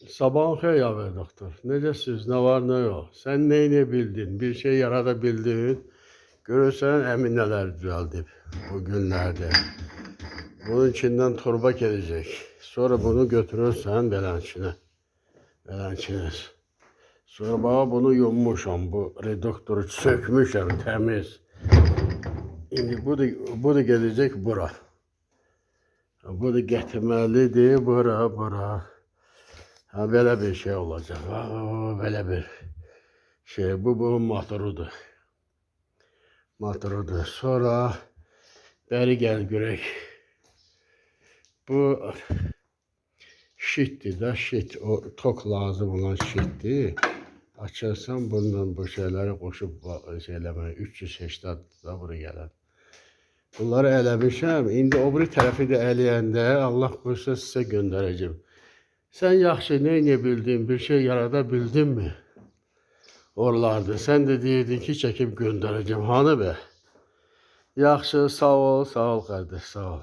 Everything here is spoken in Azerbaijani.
Sabahın xeyir abi doktor. Necəsiz? Ne var ne yok? Sen neyini bildin? Bir şey yaradabildin. Görürsen emin neler düzeldib bu günlerde. Bunun içinden torba gelecek. Sonra bunu götürürsen belençine. Belençine. Sonra bana bunu yummuşam. Bu reduktoru sökmüşəm temiz. İndi bu da gelecek bura. Bu da getirmelidir bura. Ha, belə bir şey olacak. Böyle bir şey. Bu bunun motorudur. Motorudur. Sonra beri gel görək. Bu şitdir da şit. O tok lazım olan şitdir. Açarsan bundan bu şeyləri qoşub şeyləmək 380 da bura gələn. Bunları eləmişəm. İndi o biri tərəfi də eləyəndə Allah qoysa sizə göndərəcəm. Sen yaxşı nə bildin, bir şey yarada bildin mi? Oralarda. Sen de deyirdin ki çekip göndereceğim. Hanı be? Yaxşı, sağ ol kardeş, sağ ol.